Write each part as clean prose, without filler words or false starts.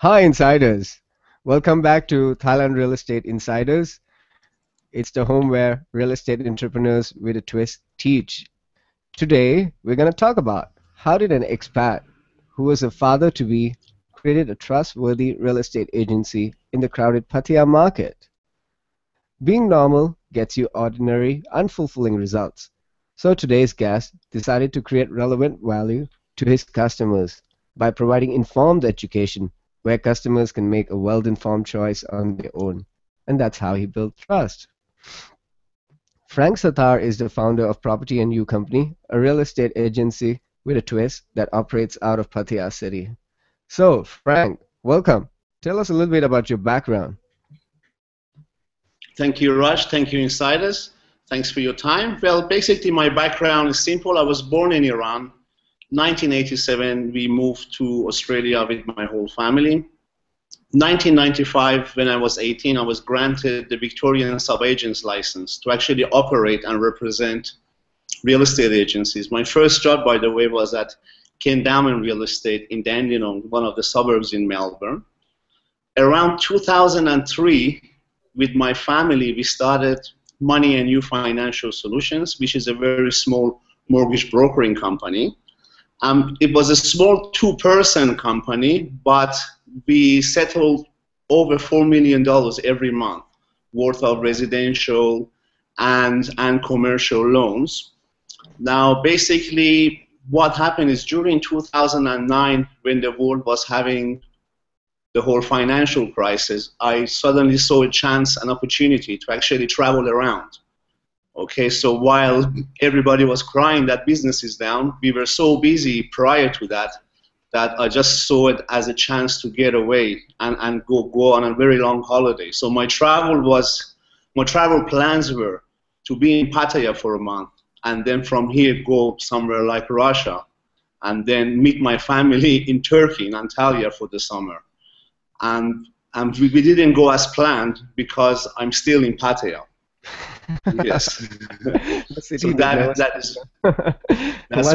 Hi, insiders. Welcome back to Thailand Real Estate Insiders. It's the home where real estate entrepreneurs with a twist teach. Today, we're going to talk about how did an expat who was a father to be created a trustworthy real estate agency in the crowded Pattaya market. Being normal gets you ordinary, unfulfilling results. So today's guest decided to create relevant value to his customers by providing informed education where customers can make a well-informed choice on their own. And that's how he built trust. Frank Sathar is the founder of Property and You Company, a real estate agency with a twist that operates out of Pattaya City. So, Frank, welcome. Tell us a little bit about your background. Thank you, Raj. Thank you, Insiders. Thanks for your time. Well, basically, my background is simple. I was born in Iran. 1987, we moved to Australia with my whole family. 1995, when I was 18, I was granted the Victorian sub-agent's license to actually operate and represent real estate agencies. My first job, by the way, was at Kendowman Real Estate in Dandenong, one of the suburbs in Melbourne. Around 2003, with my family, we started Money and You Financial Solutions, which is a very small mortgage brokering company. It was a small two-person company, but we settled over $4 million every month worth of residential and commercial loans. Now, basically, what happened is during 2009, when the world was having the whole financial crisis, I suddenly saw a chance, an opportunity to actually travel around. Okay, so while everybody was crying that business is down, we were so busy prior to that that I just saw it as a chance to get away and go on a very long holiday. So my travel plans were to be in Pattaya for a month, and then from here go somewhere like Russia, and then meet my family in Turkey, in Antalya, for the summer. And we didn't go as planned because I'm still in Pattaya. Yes. So that's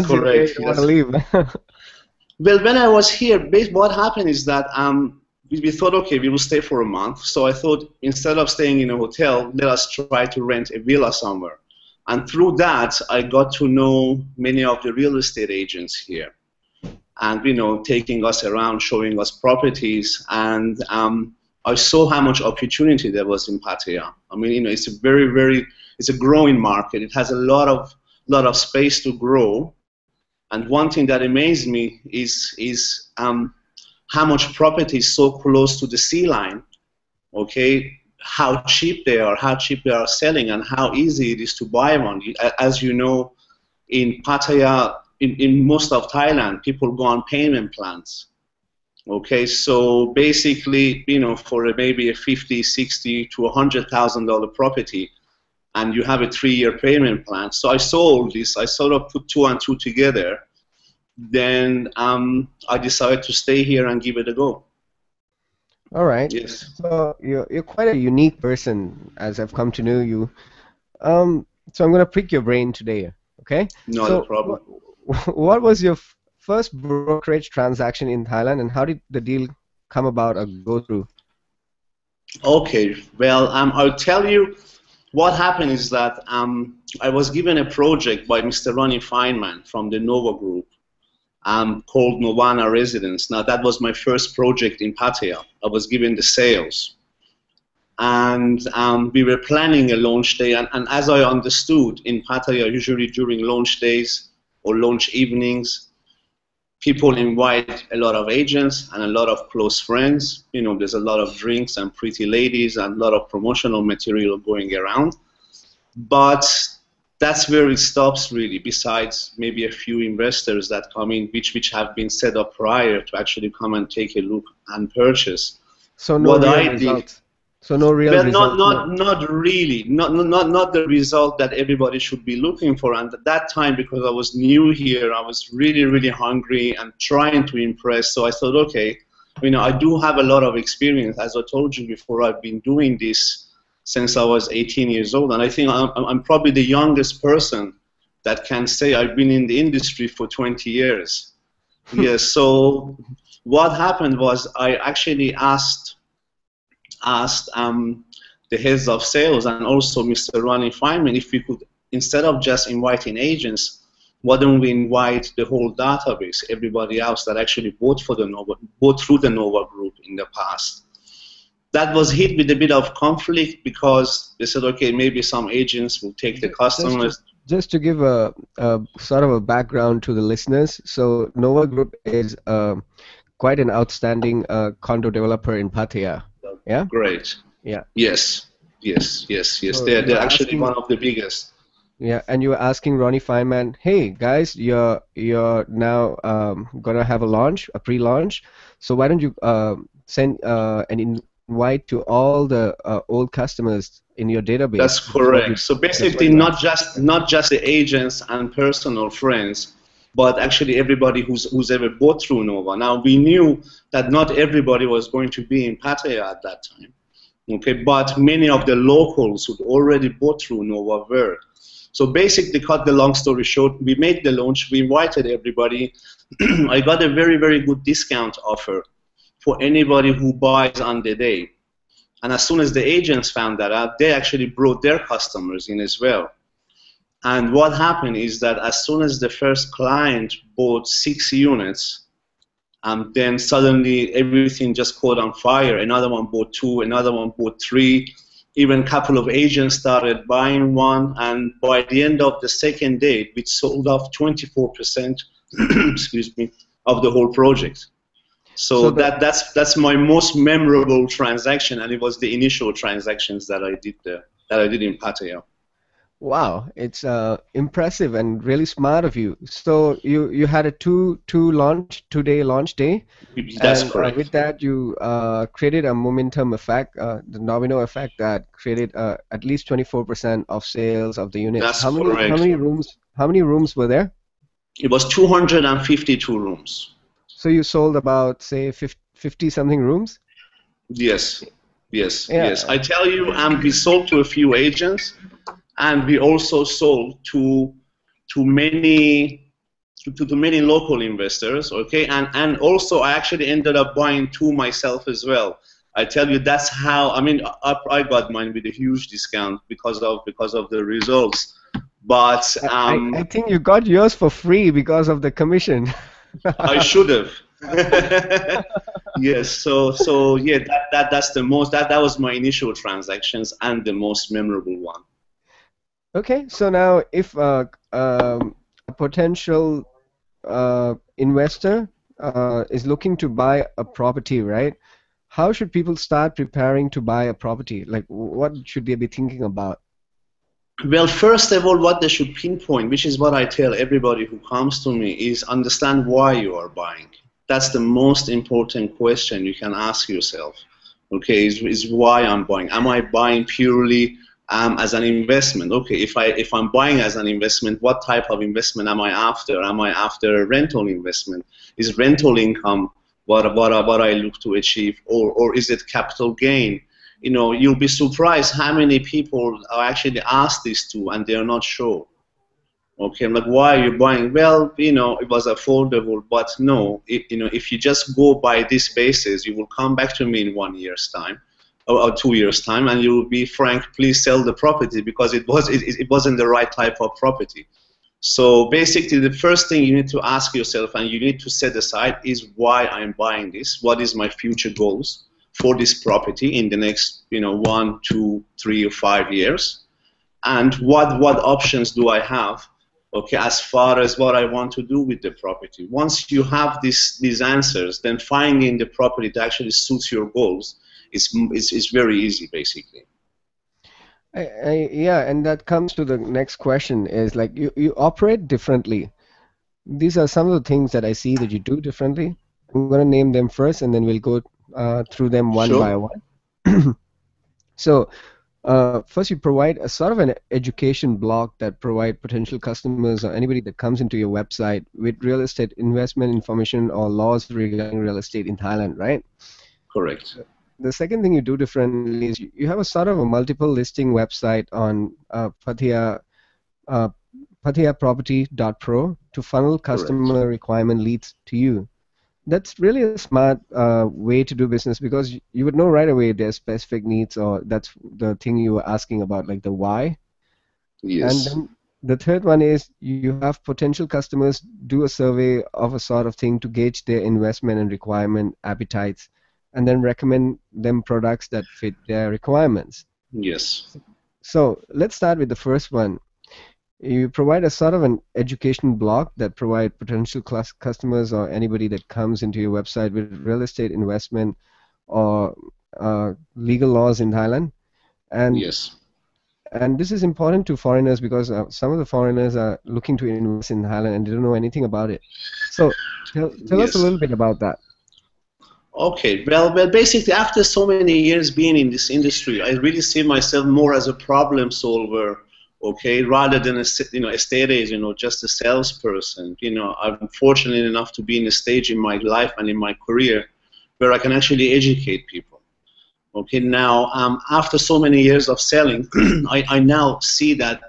correct. You want to leave. Well, when I was here, what happened is that we thought, okay, we will stay for a month. So I thought, instead of staying in a hotel, let us try to rent a villa somewhere. And through that, I got to know many of the real estate agents here. And, you know, taking us around, showing us properties, and I saw how much opportunity there was in Pattaya. I mean, you know, it's a it's a growing market. It has a lot of space to grow. And one thing that amazed me is how much property is so close to the sea line. Okay, how cheap they are selling, and how easy it is to buy one. As you know, in Pattaya, in most of Thailand, people go on payment plans. Okay, so basically, you know, for maybe a $50, $60 to $100,000 property, and you have a 3-year payment plan. So I saw all this. I sort of put 2 and 2 together. Then I decided to stay here and give it a go. All right. Yes. So you're quite a unique person, as I've come to know you. So I'm going to pick your brain today. Okay. Not a problem. What was your first brokerage transaction in Thailand, and how did the deal come about or go through? Okay, well, I'll tell you what happened is that I was given a project by Mr. Ronnie Feynman from the Nova Group called Novana Residence. Now, that was my first project in Pattaya. I was given the sales. And we were planning a launch day, and as I understood, in Pattaya, usually during launch days or launch evenings, people invite a lot of agents and a lot of close friends. You know, there's a lot of drinks and pretty ladies and a lot of promotional material going around. But that's where it stops, really, besides maybe a few investors that come in, which have been set up prior to actually come and take a look and purchase. So no real results. So no real well, result. not really. Not the result that everybody should be looking for. And at that time, because I was new here, I was really hungry and trying to impress. So I thought, okay, you know, I do have a lot of experience. As I told you before, I've been doing this since I was 18 years old. And I think I'm probably the youngest person that can say I've been in the industry for 20 years. Yes, so What happened was I actually asked the heads of sales and also Mr. Ronnie Feynman if we could, instead of just inviting agents, why don't we invite the whole database, everybody else that actually bought through the Nova Group in the past. That was hit with a bit of conflict because they said, okay, maybe some agents will take the customers. Just to give a sort of a background to the listeners, so Nova Group is quite an outstanding condo developer in Pattaya. Yeah. Great. Yeah. Yes. So they're actually one of the biggest. Yeah, and you were asking Ronnie Feynman, hey guys, you're now gonna have a pre-launch, so why don't you send an invite to all the old customers in your database? That's correct. So basically, not just the agents and personal friends, but actually everybody who's ever bought through Nova. Now we knew that not everybody was going to be in Pattaya at that time, okay, but many of the locals who'd already bought through Nova were. So basically, cut the long story short, we made the launch, we invited everybody. I got a very, very good discount offer for anybody who buys on the day. And as soon as the agents found that out, they actually brought their customers in as well. And what happened is that as soon as the first client bought 6 units, then suddenly everything just caught on fire. Another one bought 2, another one bought 3. Even a couple of agents started buying one, and by the end of the second day, we sold off 24% excuse me, of the whole project. So that's my most memorable transaction, and it was the initial transactions that I did there, that I did in Pattaya. Wow, it's impressive and really smart of you. So you had a two-day launch day. That's correct. With that, you created a momentum effect, the domino effect that created at least 24% of sales of the units. That's correct. How many rooms were there? It was 252 rooms. So you sold about, say, 50 something rooms? Yes. I tell you, we sold to a few agents. And we also sold to many local investors, okay? And also I actually ended up buying 2 myself as well. I tell you, that's how, I mean, I got mine with a huge discount because of the results. But I think you got yours for free because of the commission. I should have. Yes, so yeah, that's the most, that was my initial transactions and the most memorable one. Okay, so now if a potential investor is looking to buy a property, right? How should people start preparing to buy a property? Like, what should they be thinking about? Well, first of all, what they should pinpoint, which is what I tell everybody who comes to me, is understand why you are buying. That's the most important question you can ask yourself. Okay, is why I'm buying. Am I buying purely as an investment? Okay, if I'm buying as an investment, what type of investment am I after? Am I after a rental investment? Is rental income what I look to achieve, or is it capital gain? You know, you'll be surprised how many people are actually asked this to, and they're not sure. Okay, I'm like, why are you buying? Well, you know, it was affordable, but no, you know, if you just go by this basis, you will come back to me in 1 year's time. Or 2 years' time, and you will be frank, please sell the property because it wasn't the right type of property. So basically, the first thing you need to ask yourself and you need to set aside is why I'm buying this. What is my future goals for this property in the next, you know, 1, 2, 3, or 5 years, and what options do I have? Okay, as far as what I want to do with the property. Once you have these answers, then finding the property that actually suits your goals. It's very easy, basically. Yeah, and that comes to the next question is like you operate differently. These are some of the things that I see that you do differently. I'm going to name them first, and then we'll go through them one by one. So first, you provide a sort of an education blog that provide potential customers or anybody that comes into your website with real estate investment information or laws regarding real estate in Thailand, right? Correct. The second thing you do differently is you have a sort of a multiple listing website on PattayaProperty.pro to funnel customer requirement leads to you. That's really a smart way to do business because you would know right away their specific needs, or that's the thing you were asking about, like the why. And Yes. then the third one is you have potential customers do a survey of a sort of thing to gauge their investment and requirement appetites, and then recommend them products that fit their requirements. Yes. So let's start with the first one. You provide a sort of an education block that provide potential customers or anybody that comes into your website with real estate investment or legal laws in Thailand. And Yes. and this is important to foreigners because some of the foreigners are looking to invest in Thailand and they don't know anything about it. So tell us a Yes. little bit about that. Okay, well, basically, after so many years being in this industry, I really see myself more as a problem solver, okay, rather than a estate agent, just a salesperson. I'm fortunate enough to be in a stage in my life and in my career where I can actually educate people. Okay, now after so many years of selling, I now see that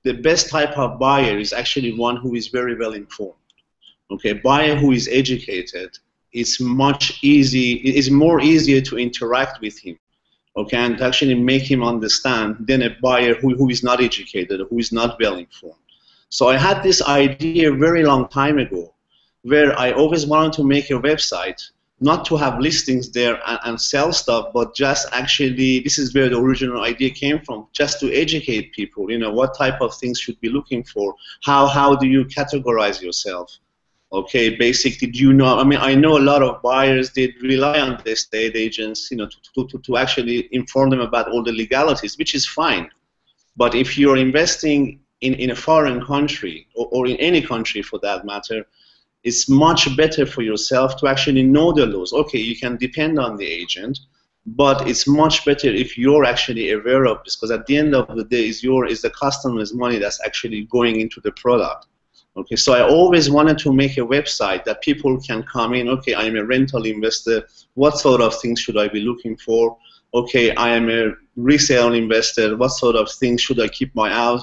the best type of buyer is actually one who is very well informed. Okay, buyer who is educated, it's more easier to interact with him, okay, and actually make him understand than a buyer who is not educated, who is not well informed. So I had this idea a very long time ago where I always wanted to make a website, not to have listings there and sell stuff, but just actually, this is where the original idea came from, just to educate people, what type of things should be looking for, how do you categorize yourself. Okay, basically, do you know? I mean, I know a lot of buyers, they rely on the estate agents, to actually inform them about all the legalities, which is fine. But if you're investing in a foreign country, or in any country for that matter, it's much better for yourself to actually know the laws. Okay, you can depend on the agent, but it's much better if you're actually aware of this, because at the end of the day, is the customer's money that's actually going into the product. Okay, so I always wanted to make a website that people can come in. Okay, I am a rental investor. What sort of things should I be looking for? Okay, I am a resale investor. What sort of things should I keep my eyes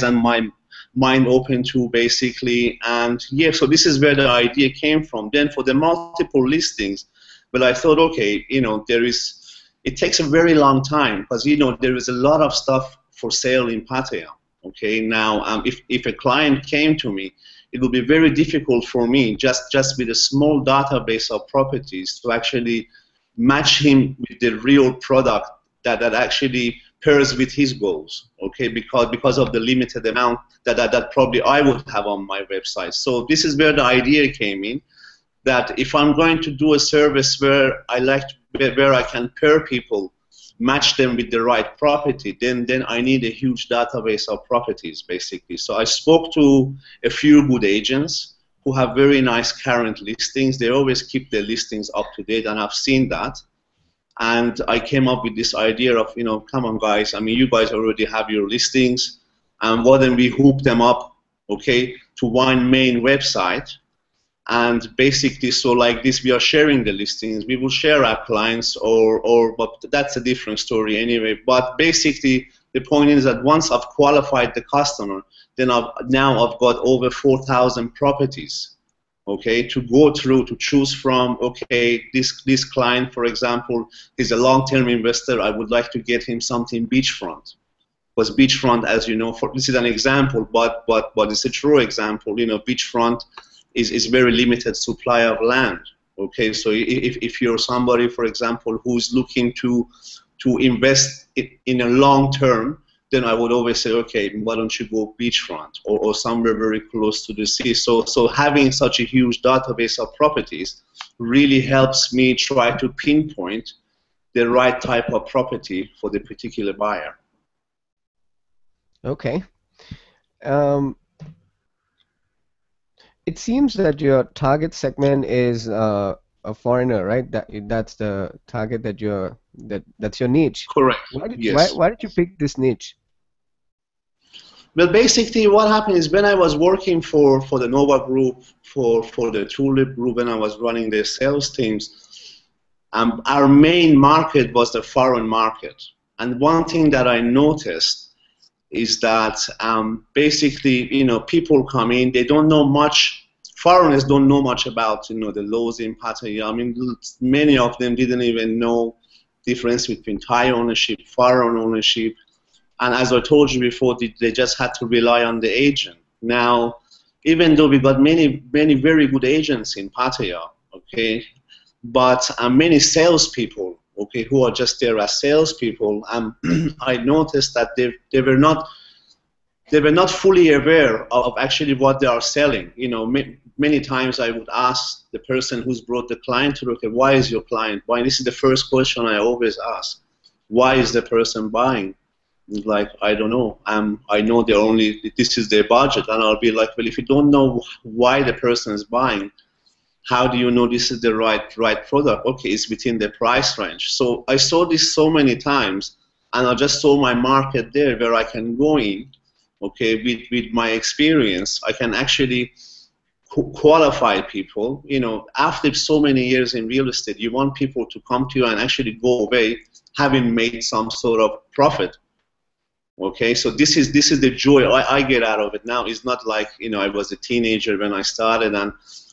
and my mind open to, basically? And yeah, so this is where the idea came from. Then for the multiple listings, well, I thought, okay, it takes a very long time because there is a lot of stuff for sale in Pattaya. Okay, now if a client came to me, it would be very difficult for me just with a small database of properties to actually match him with the real product that actually pairs with his goals. Okay, because of the limited amount that probably I would have on my website. So this is where the idea came in, that if I'm going to do a service where I can pair people, match them with the right property, then I need a huge database of properties, basically. So I spoke to a few good agents who have very nice current listings. They always keep their listings up to date, and I've seen that. And I came up with this idea of, come on guys, I mean, you guys already have your listings, and why don't we hook them up, okay, to one main website. And basically, so like this, we are sharing the listings. We will share our clients, but that's a different story anyway. But basically, the point is that once I've qualified the customer, then I've got over 4,000 properties, okay, to go through, to choose from. Okay, this client, for example, is a long-term investor. I would like to get him something beachfront. Because beachfront, as you know, this is an example, but it's a true example. Beachfront is very limited supply of land. Okay, so if you're somebody, for example, who's looking to invest in a long term, then I would always say, okay, why don't you go beachfront or somewhere very close to the sea. So having such a huge database of properties really helps me try to pinpoint the right type of property for the particular buyer. Okay. Um, it seems that your target segment is a foreigner, right? That's the target that's your niche. Correct. Why did Yes. why did you pick this niche? Well, basically, what happened is when I was working for the Nova Group, for the Tulip Group, when I was running their sales teams, our main market was the foreign market. And one thing that I noticed is that basically, people come in, they don't know much foreigners don't know much about, the laws in Pattaya. I mean, many of them didn't even know difference between Thai ownership, foreign ownership, and as I told you before, they just had to rely on the agent. Now, even though we got many very good agents in Pattaya, okay, but many salespeople, okay, who are just there as salespeople, I noticed that they were not fully aware of actually what they are selling. Many times I would ask the person who's brought the client to look at, why is your client buying? This is the first question I always ask. Why is the person buying? It's like, I don't know. I know this is their budget. And I'll be like, well, if you don't know why the person is buying, how do you know this is the right product? Okay, it's within the price range. So I saw this so many times, and I just saw my market there where I can go in. Okay, with my experience, I can actually qualify people. After so many years in real estate, you want people to come to you and actually go away having made some sort of profit. Okay, so this is the joy I get out of it now. It's not like I was a teenager when I started, and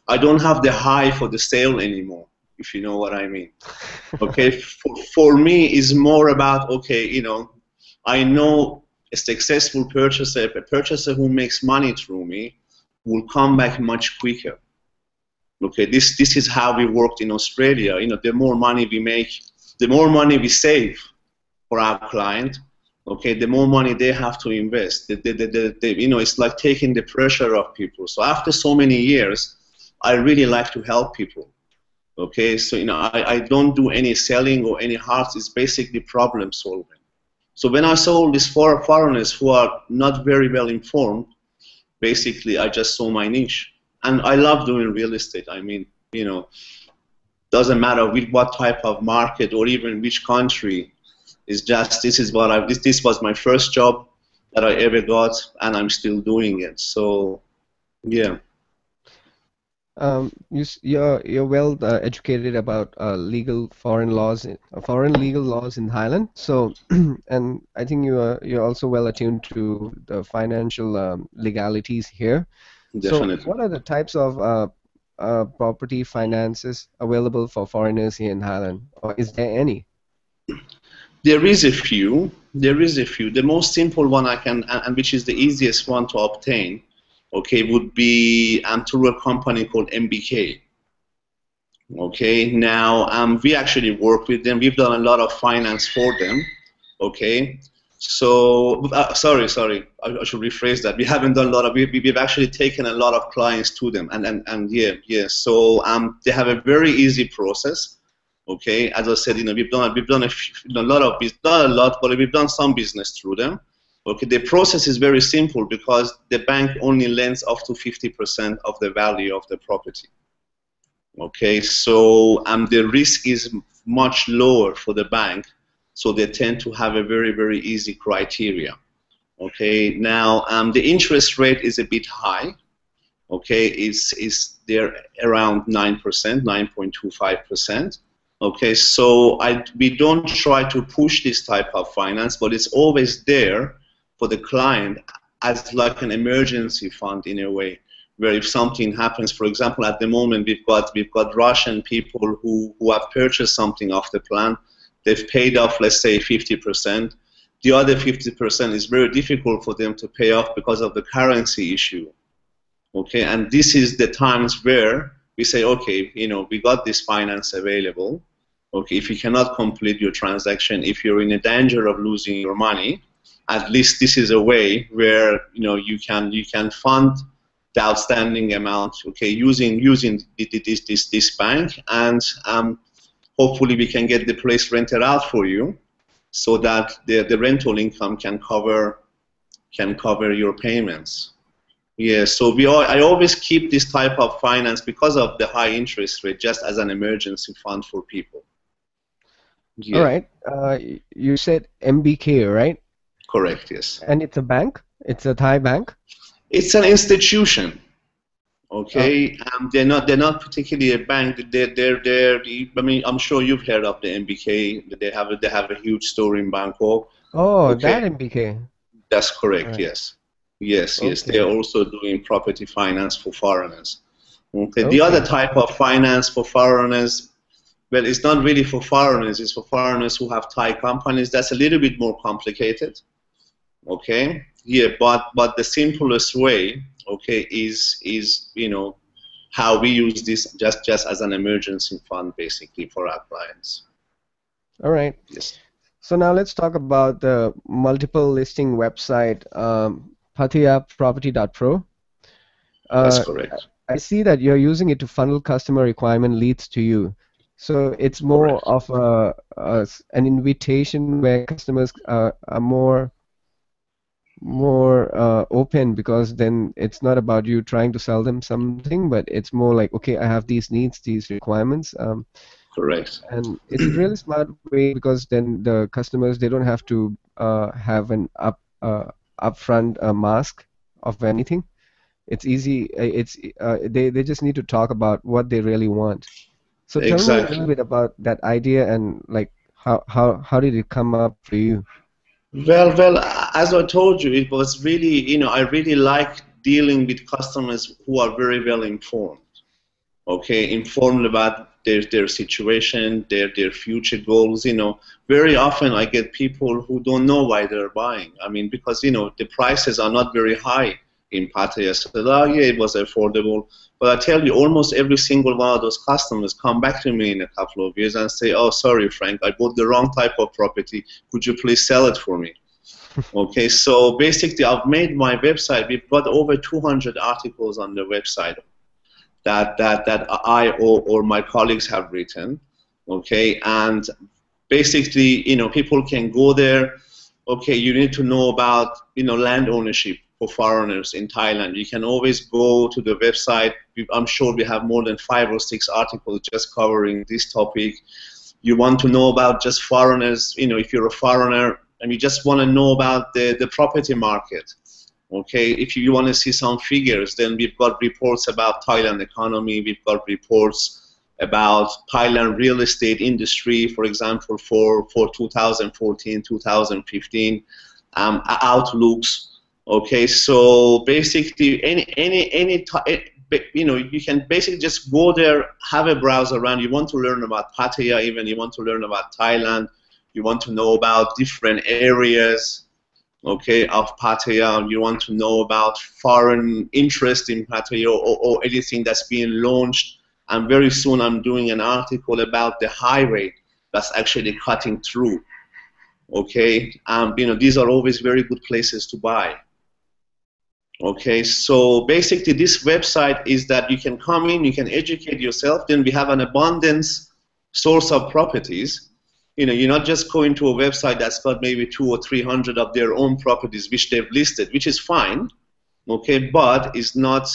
I don't have the high for the sale anymore, if you know what I mean. Okay, for me, it's more about, okay, I know a successful purchaser, a purchaser who makes money through me, will come back much quicker. Okay, this is how we worked in Australia. The more money we make, the more money we save for our client. Okay, the more money they have to invest. It's like taking the pressure off people. So after so many years, I really like to help people. Okay, so I don't do any selling or any hearts. It's basically problem solving. So when I saw all these foreigners who are not very well informed, basically I just saw my niche. And I love doing real estate. I mean, doesn't matter with what type of market or even which country. It's just this was my first job that I ever got, and I'm still doing it. So, yeah. You're well educated about foreign legal laws in Thailand. So, and I think you're also well attuned to the financial legalities here. Definitely. So, what are the types of property finances available for foreigners here in Thailand, or is there any? There is a few. The most simple one and which is the easiest one to obtain, okay, would be through a company called MBK. Okay, now we actually work with them. We've done a lot of finance for them. Okay, so sorry, I should rephrase that. We haven't done a lot of. We've actually taken a lot of clients to them, and yeah. So they have a very easy process. Okay, as I said, we've done not a lot, but we've done some business through them. Okay, the process is very simple because the bank only lends up to 50% of the value of the property. Okay, so the risk is much lower for the bank, so they tend to have a very easy criteria. Okay, now the interest rate is a bit high. Okay, it's there around 9%, 9.25%. Okay, so we don't try to push this type of finance, but it's always there for the client as like an emergency fund in a way, where if something happens, for example, at the moment we've got Russian people who have purchased something off the plan. They've paid off, let's say, 50%. The other 50% is very difficult for them to pay off because of the currency issue. Okay, and this is the times where we say, okay, we got this finance available. Okay, if you cannot complete your transaction, if you're in a danger of losing your money, at least this is a way where you can fund the outstanding amount. Okay, using this bank, and hopefully we can get the place rented out for you, so that the rental income can cover your payments. Yeah, so I always keep this type of finance because of the high interest rate, just as an emergency fund for people. Yeah. All right. You said MBK, right? Correct. Yes. And it's a bank? It's a Thai bank? It's an institution. Okay. They're not particularly a bank. They're. I mean, I'm sure you've heard of the MBK. They have a huge store in Bangkok. Oh, okay. That MBK. That's correct. Right. Yes. Yes. Okay. They're also doing property finance for foreigners. Okay. The other Okay. type of finance for foreigners, well, it's not really for foreigners. It's for foreigners who have Thai companies. That's a little bit more complicated. Okay. Yeah, but the simplest way, okay, is how we use this just as an emergency fund basically for our clients. All right. Yes, So now let's talk about the multiple listing website, PathiaProperty.pro. that's Uh, correct. I see that you're using it to funnel customer requirement leads to you. So it's more Correct. of an invitation where customers are more open, because then it's not about you trying to sell them something, but it's more like, okay, I have these needs, these requirements, Correct. and it's a really smart way, because then the customers, they don't have to have an upfront mask of anything. It's easy. They just need to talk about what they really want. So tell me a little Exactly. bit about that idea, and like how did it come up for you? Well, as I told you, it was really, I really like dealing with customers who are very well informed. Okay, informed about their situation, their future goals. Very often I get people who don't know why they're buying. I mean, because the prices are not very high in Pattaya. So oh yeah, it was affordable. But I tell you, almost every single one of those customers come back to me in a couple of years and say, "Oh, sorry, Frank, I bought the wrong type of property. Could you please sell it for me?" Okay, so basically, I've made my website. We've got over 200 articles on the website that I or my colleagues have written, okay, and basically, people can go there. Okay, you need to know about land ownership for foreigners in Thailand. You can always go to the website. I'm sure we have more than 5 or 6 articles just covering this topic. You want to know about just foreigners, if you're a foreigner and you just want to know about the property market. Okay, if you want to see some figures, then we've got reports about Thailand economy. We've got reports about Thailand real estate industry, for example, for 2014, 2015, outlooks. Okay, so basically, you can basically just go there, have a browse around. You want to learn about Pattaya, even you want to learn about Thailand. You want to know about different areas, okay, of Pattaya. You want to know about foreign interest in Pattaya, or anything that's being launched. And very soon I'm doing an article about the highway that's actually cutting through. Okay, these are always very good places to buy. Okay, so basically this website is that you can come in, you can educate yourself. Then we have an abundance source of properties. You're not just going to a website that's got maybe 200 or 300 of their own properties which they've listed, which is fine, okay, but it's not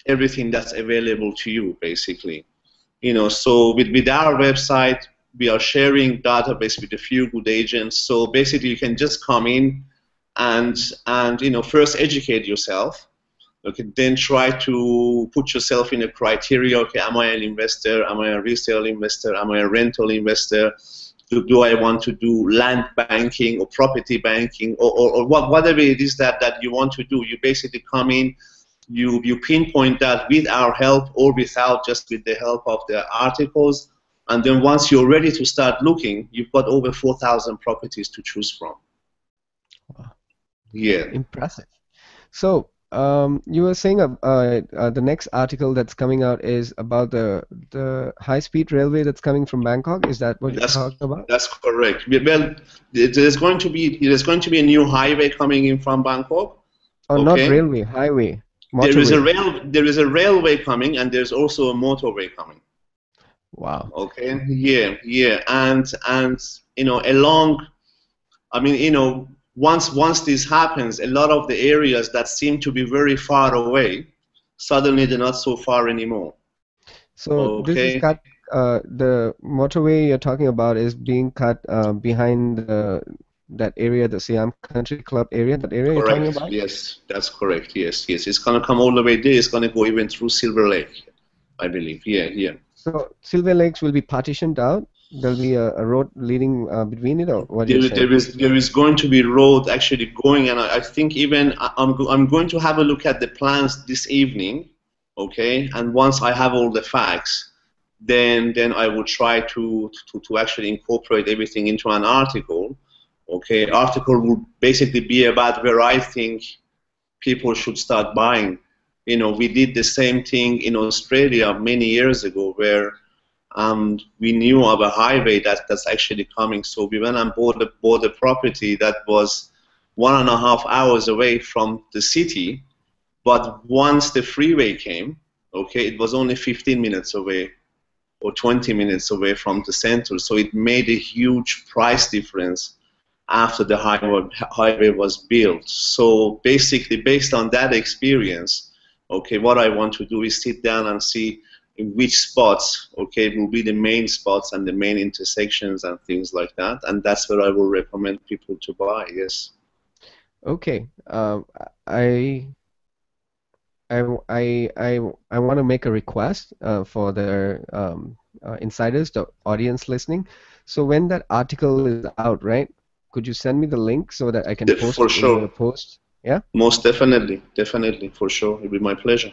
everything that's available to you, basically. So with our website, we are sharing database with a few good agents. So basically, you can just come in and first educate yourself. Okay, then try to put yourself in a criteria. Okay, am I an investor? Am I a resale investor? Am I a rental investor? Do I want to do land banking or property banking, or whatever it is that you want to do? You basically come in, you pinpoint that with our help or without, just with the help of the articles, and then once you're ready to start looking, you've got over 4,000 properties to choose from. Wow, Yeah. impressive. So you were saying the next article that's coming out is about the high-speed railway that's coming from Bangkok. Is that what you're That's talking about? that's correct. Well, there's going to be a new highway coming in from Bangkok. Oh, not Okay, railway, highway, there is a motorway. railway coming, and there's also a motorway coming. Wow. Okay, yeah, and along. I mean, once this happens, a lot of the areas that seem to be very far away, suddenly they're not so far anymore. So this is Okay. cut. The motorway you're talking about is being cut behind that area, the Siam Country Club area. That area you're talking Correct. about? Yes, that's correct. Yes, yes. It's gonna come all the way there. It's gonna go even through Silver Lake, I believe. Yeah, yeah. So Silver Lakes will be partitioned out. There'll be a road leading between it, or what you're There, saying? there is going to be road actually going, and I think even I'm going to have a look at the plans this evening. okay? And once I have all the facts, then I would try to actually incorporate everything into an article. Okay, article would basically be about where I think people should start buying. You know, we did the same thing in Australia many years ago, where we knew of a highway that's actually coming. So we went and bought a property that was 1.5 hours away from the city. But once the freeway came, okay, it was only 15 minutes away or 20 minutes away from the center. So it made a huge price difference after the highway was built. So basically, based on that experience, okay, what I want to do is sit down and see in which spots, okay, will be the main spots and the main intersections and things like that. And that's where I will recommend people to buy, yes. Okay. I I want to make a request for the insiders, the audience listening. So when that article is out, right? Could you send me the link so that I can post For it in the sure. post? Yeah? Most definitely. Definitely, for sure. It'll be my pleasure.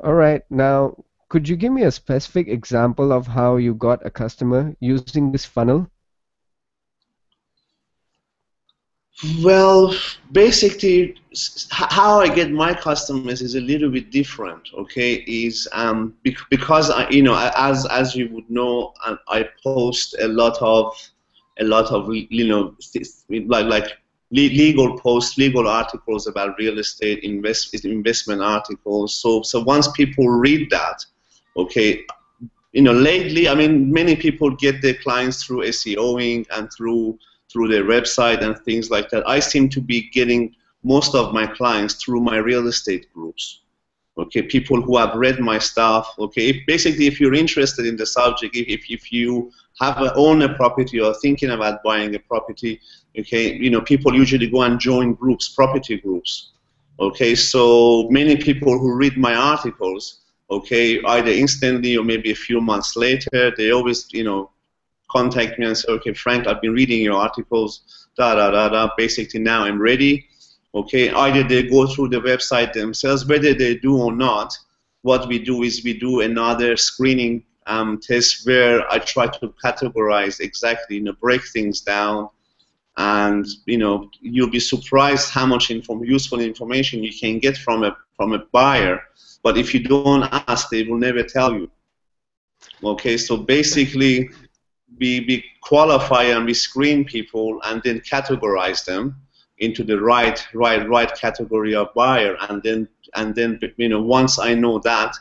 All right. Now, could you give me a specific example of how you got a customer using this funnel? Well, basically, how I get my customers is a little bit different. Okay, is because you know, as you would know, I post a lot of you know, like legal posts, legal articles about real estate, investment articles. So once people read that, okay, you know, lately, I mean, many people get their clients through SEOing and through their website and things like that. I seem to be getting most of my clients through my real estate groups. Okay, people who have read my stuff. Okay, basically, if you're interested in the subject, if you own a property or thinking about buying a property, okay, you know, people usually go and join groups, property groups. Okay, so many people who read my articles, okay, either instantly or maybe a few months later, they always, you know, contact me and say, okay, Frank, I've been reading your articles, da da da da. Basically, now I'm ready. Okay, either they go through the website themselves, whether they do or not. What we do is we do another screening test where I try to categorize exactly, you know, break things down, and you know, you'll be surprised how much useful information you can get from a buyer. But if you don't ask, they will never tell you. Okay, so basically, we qualify and we screen people and then categorize them into the right category of buyer, and then you know, once I know that,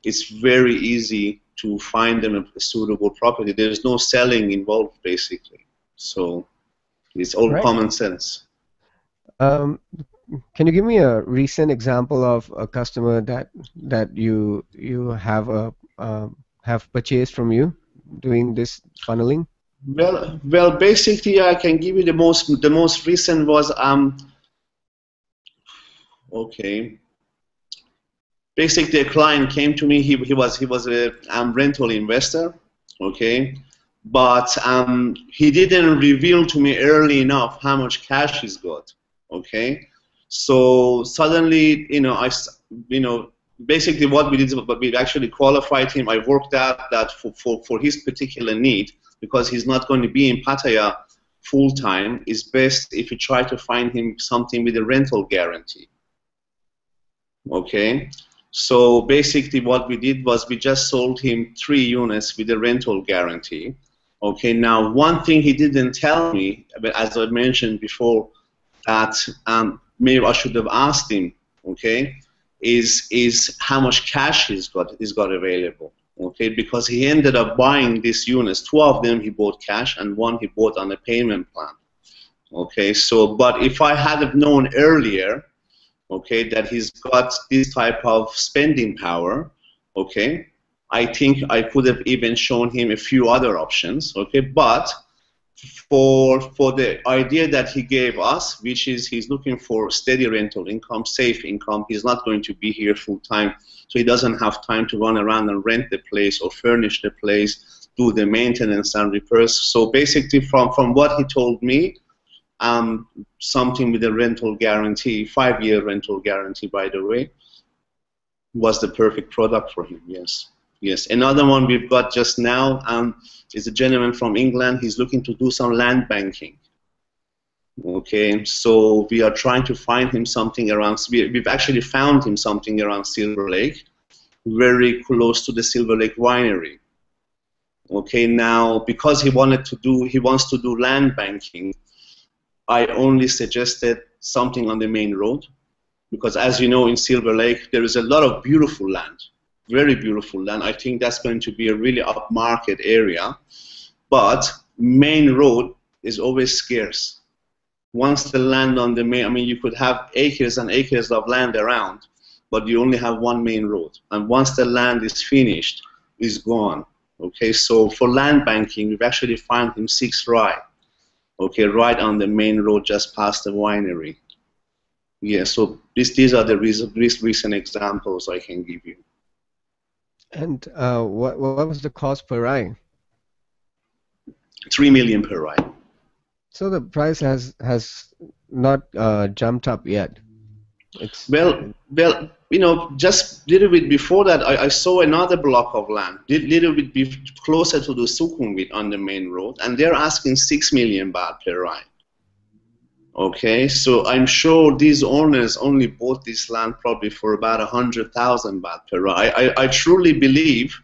it's very easy to find them a suitable property. There's no selling involved basically, so it's all Right. common sense. Um, can you give me a recent example of a customer that you have purchased from you doing this funneling? Well, basically, I can give you the most recent was okay. Basically, a client came to me. He was a rental investor, okay, but he didn't reveal to me early enough how much cash he's got, okay. So suddenly, you know, basically what we did, but we actually qualified him. I worked out that for his particular need, because he's not going to be in Pattaya full time, it's best if you try to find him something with a rental guarantee. Okay, so basically what we did was we just sold him 3 units with a rental guarantee. Okay, now one thing he didn't tell me, but as I mentioned before, that maybe I should have asked him, okay, is how much cash he's got available. Okay, because he ended up buying these units. 2 of them he bought cash and 1 he bought on a payment plan. Okay, so but if I had have known earlier, okay, that he's got this type of spending power, okay, I think I could have even shown him a few other options, okay, but for the idea that he gave us, which is he's looking for steady rental income, safe income, he's not going to be here full time, so he doesn't have time to run around and rent the place or furnish the place, do the maintenance and repairs. So basically, from what he told me, something with a rental guarantee, 5-year rental guarantee, by the way. was the perfect product for him. Yes, yes. Another one we've got just now is a gentleman from England. He's looking to do some land banking. Okay, so we are trying to find him something around. We've actually found him something around Silver Lake, very close to the Silver Lake Winery. Okay, now because he wants to do land banking, I only suggested something on the main road, because as you know, in Silver Lake there is a lot of beautiful land, very beautiful land. I think that's going to be a really upmarket area, but main road is always scarce. Once the land on the main, I mean, you could have acres and acres of land around, but you only have one main road, and once the land is finished, it's gone. Okay, so for land banking, we've actually found him 6 Rye. Okay, right on the main road, just past the winery. Yeah, so these are the recent examples I can give you. And what was the cost per rye? 3 million per rye. So the price has not jumped up yet. Well, you know, just a little bit before that, I saw another block of land, a little bit closer to the Sukhumvit on the main road, and they're asking 6 million baht per rye. Okay, so I'm sure these owners only bought this land probably for about 100,000 baht per rye. I truly believe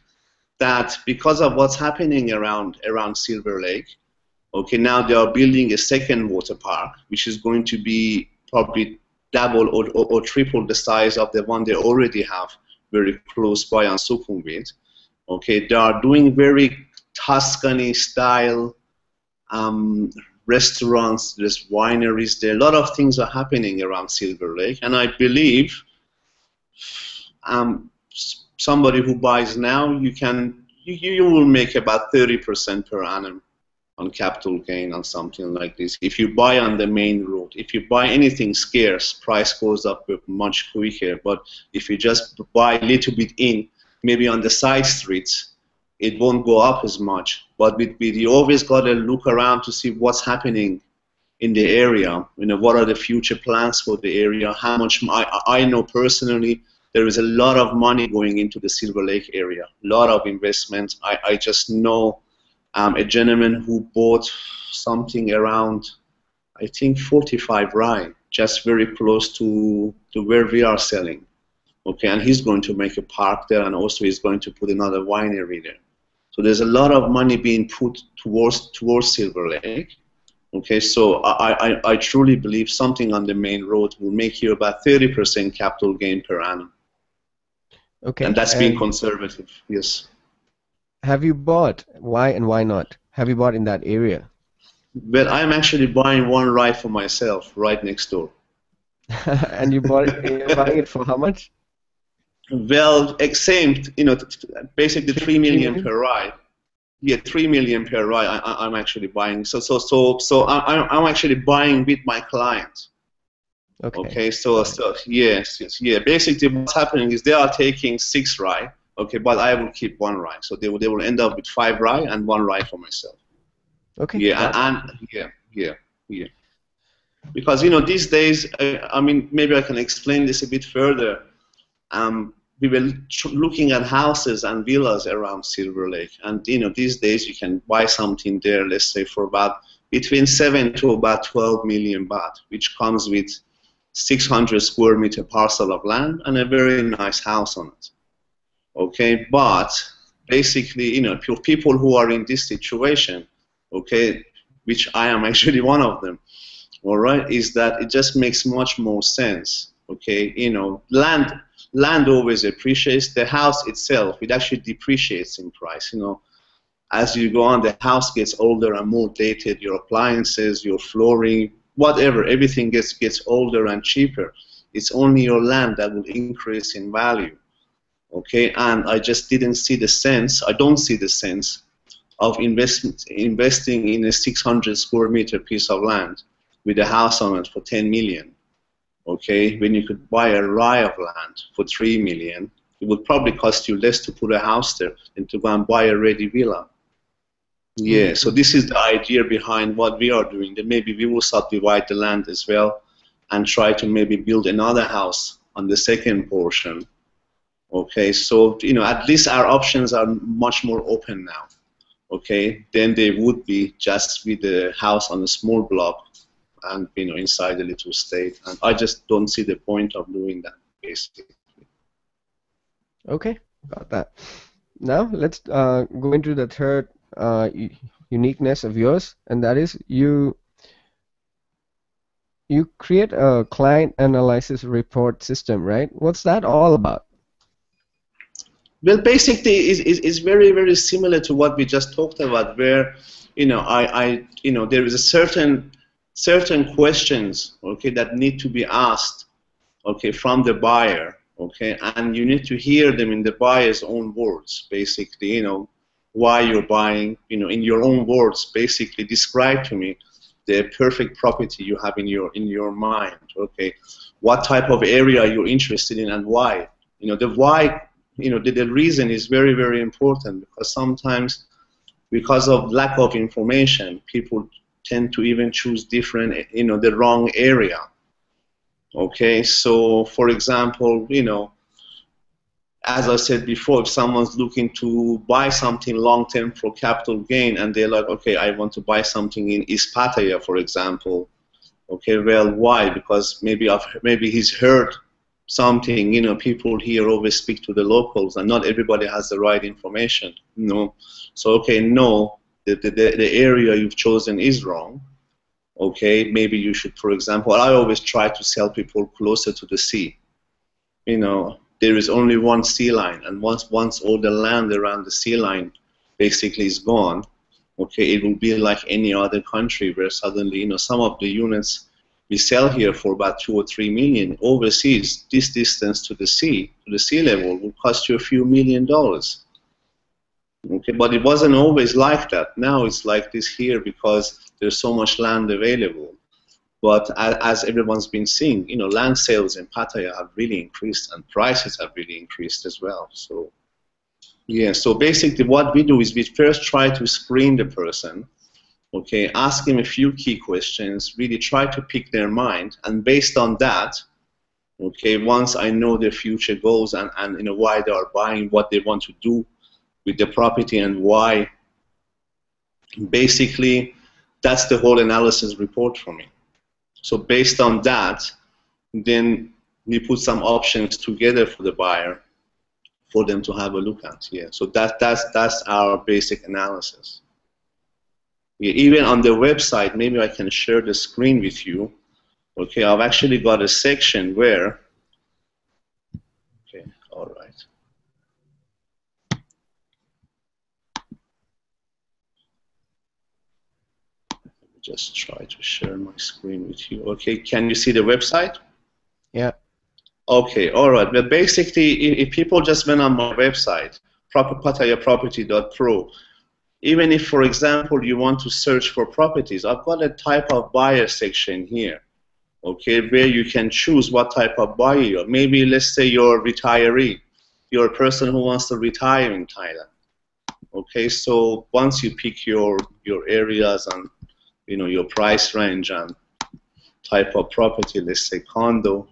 that because of what's happening around Silver Lake, okay, now they are building a second water park, which is going to be probably double or triple the size of the one they already have very close by on Sukhumvit. Okay, they are doing very Tuscany style restaurants, there's wineries there. A lot of things are happening around Silver Lake, and I believe somebody who buys now, you will make about 30% per annum on capital gain on something like this. If you buy on the main road, if you buy anything scarce, price goes up much quicker. But if you just buy a little bit in, maybe on the side streets, it won't go up as much. But you always got to look around to see what's happening in the area. You know, what are the future plans for the area? How much? I know personally there is a lot of money going into the Silver Lake area. A lot of investments. I just know a gentleman who bought something around, I think, 45 Rye, just very close to where we are selling. Okay, and he's going to make a park there, and also he's going to put another winery there. So there's a lot of money being put towards Silver Lake. Okay, so I truly believe something on the main road will make you about 30% capital gain per annum. Okay, and that's being conservative. Yes. Have you bought? Why and why not? Have you bought in that area? Well, I'm actually buying one right for myself, right next door. And you're buying it for how much? Well, same, you know, basically 3 million per rye. Yeah, 3 million per rye. I'm actually buying. So I'm actually buying with my client. Okay. Okay. So yes. Basically, what's happening is they are taking 6 rye. Okay, but I will keep 1 rye. So they will end up with 5 rye and 1 rye for myself. Okay. Yeah, yeah. Because, you know, these days, I mean, maybe I can explain this a bit further. We were looking at houses and villas around Silver Lake, and, you know, these days you can buy something there, let's say, for about between 7 to about 12 million baht, which comes with 600 square meter parcel of land and a very nice house on it. Okay, but basically, you know, people who are in this situation, okay, which I am actually one of them, all right, is that it just makes much more sense. Okay, you know, land always appreciates. The house itself, it actually depreciates in price. You know, as you go on, the house gets older and more dated. Your appliances, your flooring, whatever, everything gets older and cheaper. It's only your land that will increase in value. Okay, and I just didn't see the sense. I don't see the sense of investing in a 600 square meter piece of land with a house on it for 10 million. Okay, when you could buy a rye of land for 3 million, it would probably cost you less to put a house there than to go and buy a ready villa. Yeah, so this is the idea behind what we are doing. That maybe we will subdivide the land as well and try to maybe build another house on the second portion. Okay, so at least our options are much more open now. Okay, than they would be just with the house on a small block and inside a little state. And I just don't see the point of doing that, basically. Okay, got that. Now let's go into the third uniqueness of yours, and that is you create a client analysis report system, right? What's that all about? Well, basically, is very, very similar to what we just talked about, where there is a certain questions, okay, that need to be asked, okay, from the buyer, okay, and you need to hear them in the buyer's own words, basically, why you're buying, in your own words, basically describe to me the perfect property you have in your mind, okay, what type of area you're interested in and why, the why. The reason is very, very important, because sometimes, because of lack of information, people tend to even choose different, the wrong area. Okay, so for example, as I said before, if someone's looking to buy something long-term for capital gain, and they're like, okay, I want to buy something in East Pattaya, for example. Okay, well, why? Because maybe he's heard something, people here always speak to the locals, and not everybody has the right information, So, okay, no, the area you've chosen is wrong. Okay, maybe you should, for example, I always try to sell people closer to the sea. There is only one sea line, and once all the land around the sea line basically is gone, okay, it will be like any other country where suddenly, some of the units we sell here for about 2 or 3 million. Overseas, this distance to the sea level, will cost you a few $1 million. Okay, but it wasn't always like that. Now it's like this here because there's so much land available. But as everyone's been seeing, land sales in Pattaya have really increased, and prices have really increased as well. So, yeah. So basically, what we do is we first try to screen the person. Okay, ask him a few key questions, really try to pick their mind, and based on that, okay, once I know their future goals and why they are buying, what they want to do with the property and why, basically, that's the whole analysis report for me. So based on that, then we put some options together for the buyer for them to have a look at. Yeah, so that's our basic analysis. Even on the website, maybe I can share the screen with you. Okay, I've actually got a section where, okay, all right. Let me just try to share my screen with you. Okay, can you see the website? Yeah. Okay, all right. But basically, if people just went on my website, pattayaproperty.pro, even if, for example, you want to search for properties, I've got a type of buyer section here, okay, where you can choose what type of buyer you are. Maybe, let's say you're a retiree. You're a person who wants to retire in Thailand. Okay, so once you pick your areas and, your price range and type of property, let's say condo,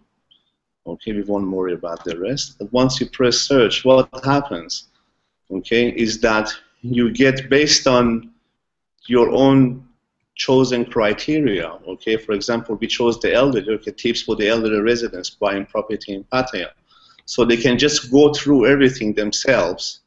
okay, we won't worry about the rest. But once you press search, what happens, okay, is that you get, based on your own chosen criteria, okay, for example, we chose the elderly, okay, tips for the elderly residents buying property in Pattaya. So they can just go through everything themselves,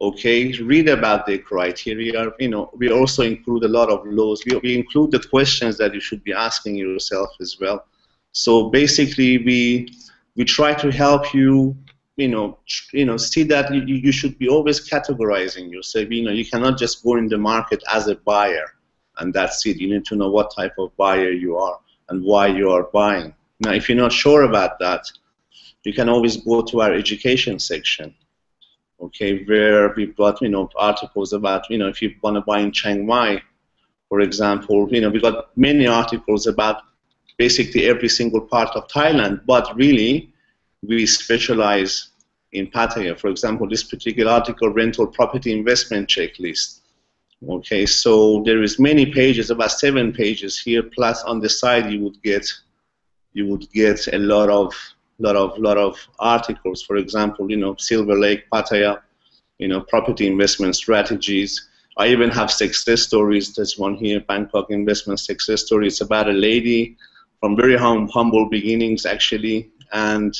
okay, read about the criteria. We also include a lot of laws. We include the questions that you should be asking yourself as well. So basically, we try to help you, see that you should be always categorizing yourself. You cannot just go in the market as a buyer and that's it. You need to know what type of buyer you are and why you are buying. Now, if you're not sure about that, you can always go to our education section, okay, where we've got, articles about, if you want to buy in Chiang Mai, for example, we've got many articles about basically every single part of Thailand, but really, we specialize in Pattaya. For example, this particular article, rental property investment checklist. Okay, so there is many pages, about 7 pages here, plus on the side you would get a lot of lot of articles. For example, Silver Lake, Pattaya, property investment strategies. I even have success stories. There's one here, Bangkok investment success story. It's about a lady from very humble beginnings, actually, and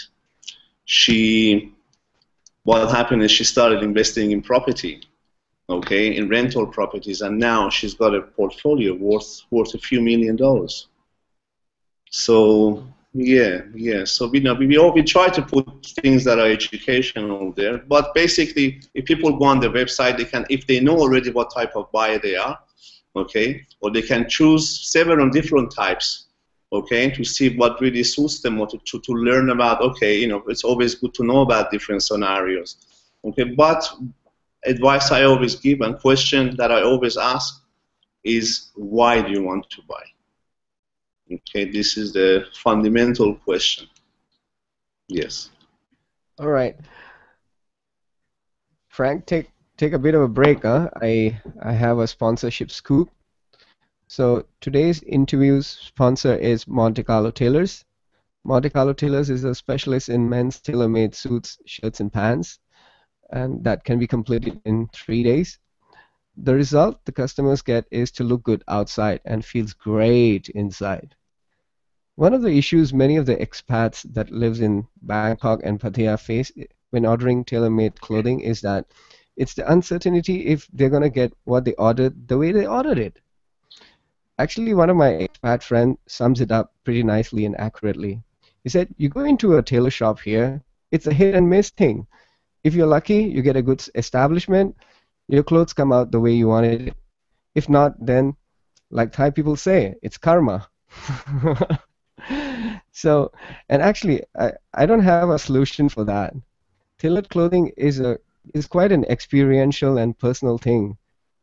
what happened is she started investing in property, okay, in rental properties, and now she's got a portfolio worth a few $1,000,000. So yeah. So we try to put things that are educational there, but basically, if people go on the website, they can, if they know already what type of buyer they are, okay, or they can choose several different types, okay, to see what really suits them, or to learn about, okay, it's always good to know about different scenarios, okay. But advice I always give and question that I always ask is, why do you want to buy? Okay, this is the fundamental question. Yes. All right. Frank, take a bit of a break, huh? I have a sponsorship scoop. So today's interview's sponsor is Monte Carlo Tailors. Monte Carlo Tailors is a specialist in men's tailor-made suits, shirts, and pants, and that can be completed in 3 days. The result the customers get is to look good outside and feels great inside. One of the issues many of the expats that lives in Bangkok and Pattaya face when ordering tailor-made clothing is that it's the uncertainty if they're gonna get what they ordered the way they ordered it. Actually, one of my expat friends sums it up pretty nicely and accurately. He said, "You go into a tailor shop here, it's a hit and miss thing. If you're lucky, you get a good establishment, your clothes come out the way you wanted it. If not, then, like Thai people say, it's karma." So, and actually, I don't have a solution for that. Tailored clothing is quite an experiential and personal thing.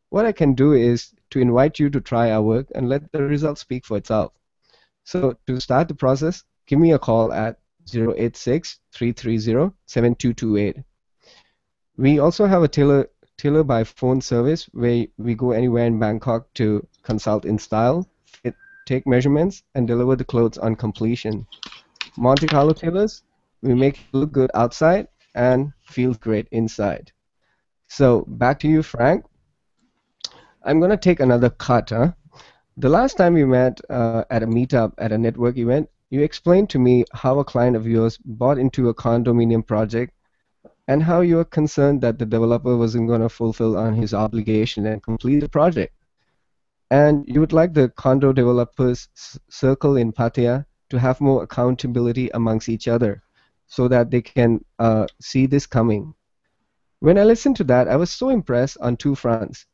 What I can do is to invite you to try our work and let the results speak for itself. So to start the process, give me a call at 086-330-7228. We also have a tailor by phone service where we go anywhere in Bangkok to consult in style, take measurements, and deliver the clothes on completion. Monte Carlo Tailors, we make it look good outside and feel great inside. So back to you, Frank. I'm going to take another cut. Huh? The last time we met at a meetup at a network event, you explained to me how a client of yours bought into a condominium project and how you were concerned that the developer wasn't going to fulfill on his obligation and complete the project. And you would like the condo developers circle in Pattaya to have more accountability amongst each other so that they can see this coming. When I listened to that, I was so impressed on two fronts.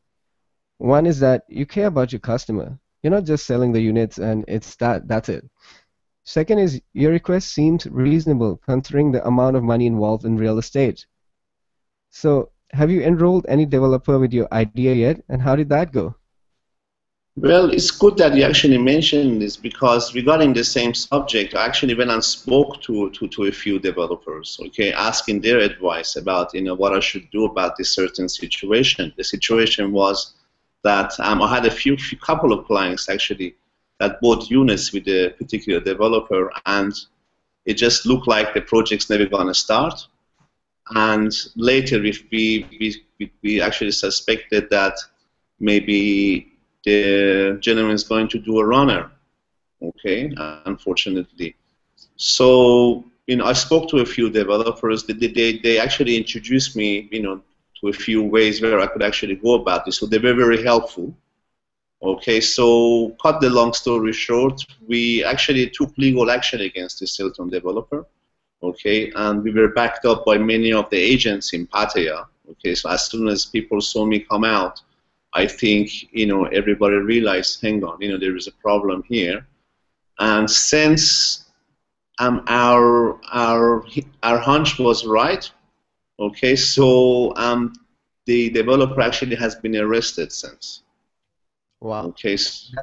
One is that you care about your customer. You're not just selling the units and that's it. Second is your request seems reasonable considering the amount of money involved in real estate. So have you enrolled any developer with your idea yet, and how did that go? Well, it's good that you actually mentioned this, because regarding the same subject, I actually went and spoke to a few developers, okay, asking their advice about what I should do about this certain situation. The situation was that I had a couple of clients actually that bought units with a particular developer, and it just looked like the project's never going to start. And later, if we actually suspected that maybe the gentleman is going to do a runner, okay, unfortunately. So, I spoke to a few developers. They actually introduced me, to a few ways where I could actually go about this. So they were very helpful. Okay, so cut the long story short, we actually took legal action against this Hilton developer. Okay, and we were backed up by many of the agents in Pattaya. Okay, so as soon as people saw me come out, I think everybody realized, hang on, there is a problem here. And since our hunch was right, okay, so the developer actually has been arrested since. Wow. Okay,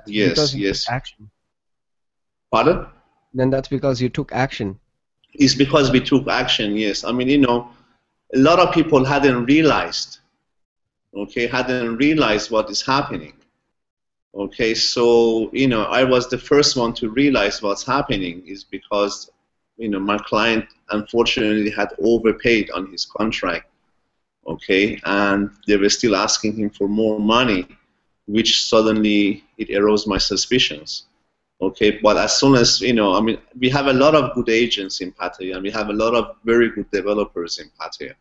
that's yes. Action. Pardon? Then that's because you took action. It's because we took action, yes. I mean, a lot of people hadn't realized, okay, what is happening. Okay, so, I was the first one to realize what's happening, is because my client unfortunately had overpaid on his contract, okay, and they were still asking him for more money, which suddenly it arose my suspicions. Okay, but as soon as, I mean, we have a lot of good agents in Pattaya, and we have a lot of very good developers in Pattaya.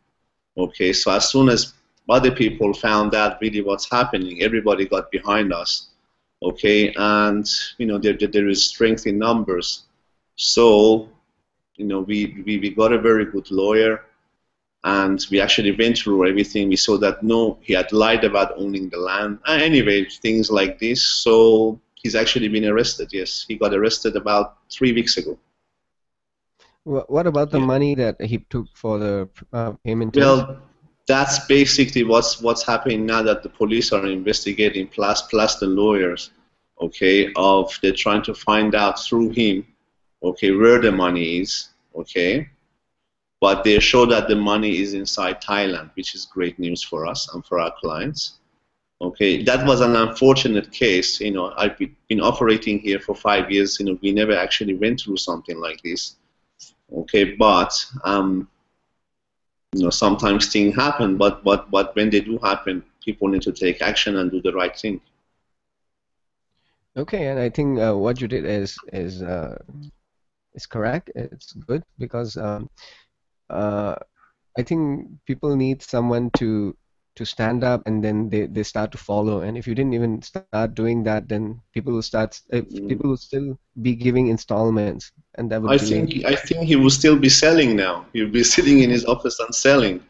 Okay, so as soon as other people found out really what's happening, everybody got behind us. Okay, and there is strength in numbers. So we got a very good lawyer, and we actually went through everything. We saw that no, he had lied about owning the land. Anyway, things like this. So he's actually been arrested. Yes, he got arrested about 3 weeks ago. What about the Yeah. money that he took for the payment terms? Well, that's basically what's happening now, that the police are investigating, plus the lawyers. Okay, they're trying to find out through him, okay, where the money is. Okay, but they show that the money is inside Thailand, which is great news for us and for our clients. Okay, that was an unfortunate case. I've been operating here for 5 years. We never actually went through something like this. Okay, but sometimes things happen. But when they do happen, people need to take action and do the right thing. Okay, and I think what you did is correct. It's good because uh, I think people need someone to stand up, and then they start to follow. And if you didn't even start doing that, then people will people will still be giving installments, and that would I delay. think he will still be selling now. He'll be sitting in his office and selling.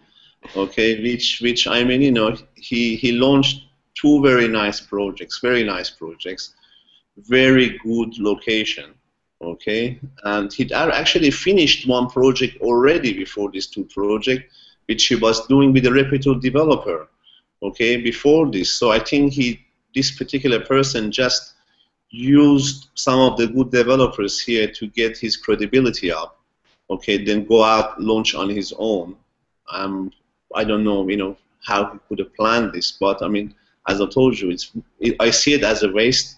Okay, which I mean, he launched two very nice projects, very good location. Okay, and he'd actually finished one project already before these two projects, which he was doing with a reputable developer. Okay, before this, so I think this particular person just used some of the good developers here to get his credibility up. Okay, then go out, launch on his own. I don't know, how he could have planned this, but I mean, as I told you, I see it as a waste.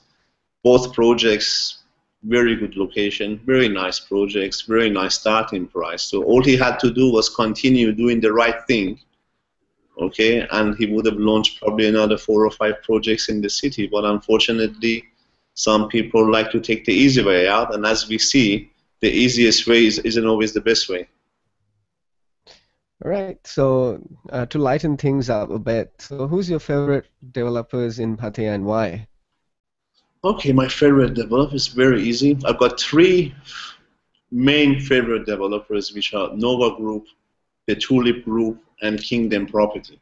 Both projects, very good location, very nice projects, very nice starting price. So all he had to do was continue doing the right thing, okay, and he would have launched probably another 4 or 5 projects in the city. But unfortunately, some people like to take the easy way out, and as we see, the easiest way isn't always the best way. All right, so to lighten things up a bit, so who's your favorite developers in Pattaya and why? Okay, my favorite developer is very easy. I've got 3 main favorite developers, which are Nova Group, the Tulip Group, and Kingdom Property.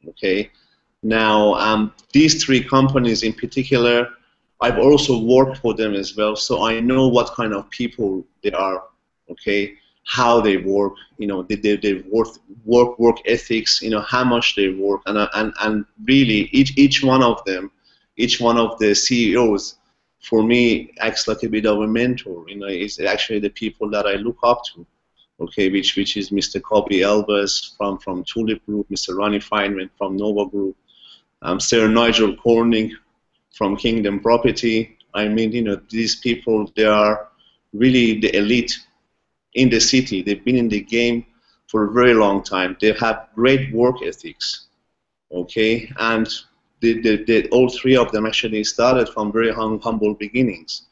Okay, now these 3 companies in particular, I've also worked for them as well, so I know what kind of people they are. Okay, how they work, they work ethics, how much they work, and really each one of them, each one of the CEOs, for me, acts like a bit of a mentor. It's actually the people that I look up to. Okay, which is Mr. Kobe Elbers from Tulip Group, Mr. Ronnie Feynman from Nova Group, Sir Nigel Corning from Kingdom Property. I mean, these people, they are really the elite in the city. They've been in the game for a very long time. They have great work ethics. Okay, and all 3 of them actually started from very humble beginnings.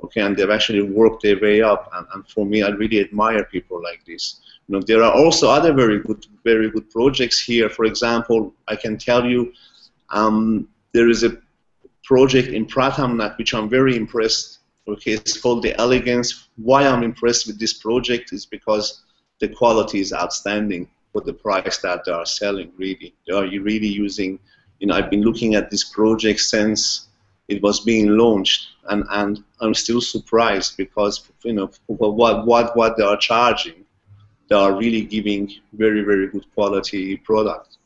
Okay, and they've actually worked their way up. And for me, I really admire people like this. There are also other very good projects here. For example, I can tell you, there is a project in Prathamnak which I'm very impressed. Okay, it's called the Elegance. Why I'm impressed with this project is because the quality is outstanding for the price that they are selling. Really, they are really using. I've been looking at this project since it was being launched, and I'm still surprised because what they are charging, they are really giving very good quality product.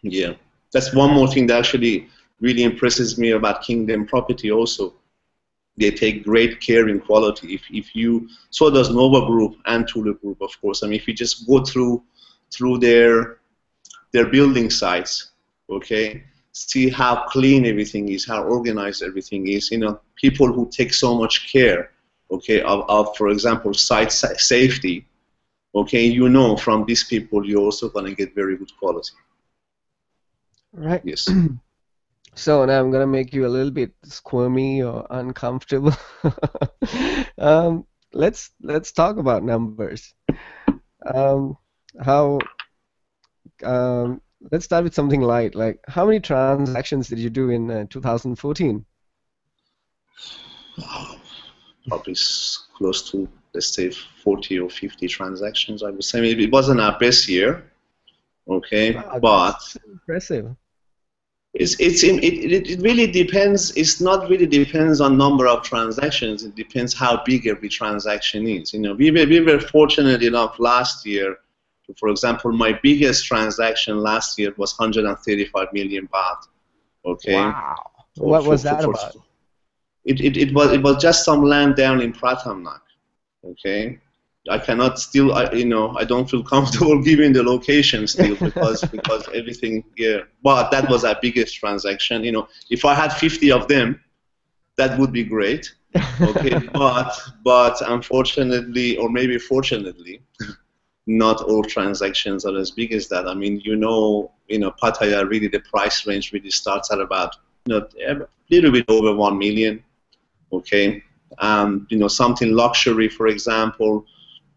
Yeah, that's one more thing that actually really impresses me about Kingdom Property also. They take great care in quality. So does Nova Group and Tulip Group, of course. I mean, if you just go through their building sites, okay, see how clean everything is, how organized everything is. People who take so much care okay, of for example, site safety, okay, you know from these people you're also going to get very good quality. Right. Yes. So now I'm gonna make you a little bit squirmy or uncomfortable. Let's talk about numbers. Um, how let's start with something light. Like, how many transactions did you do in 2014? Probably close to, let's say, 40 or 50 transactions, I would say. Maybe it wasn't our best year, okay, Wow, but that's impressive. it really depends. It's not really depends on number of transactions. It depends how big every transaction is. You know, we were fortunate enough last year. For example, my biggest transaction last year was 135 million baht. Okay, Wow. What was that about? it was just some land down in Pratamnak. Okay, I cannot still, you know, I don't feel comfortable giving the location still because everything. Yeah, but that was our biggest transaction. You know, if I had 50 of them, that would be great. Okay, but unfortunately, or maybe fortunately, not all transactions are as big as that. I mean, Pattaya, really the price range really starts at about, a little bit over 1 million. Okay, something luxury, for example,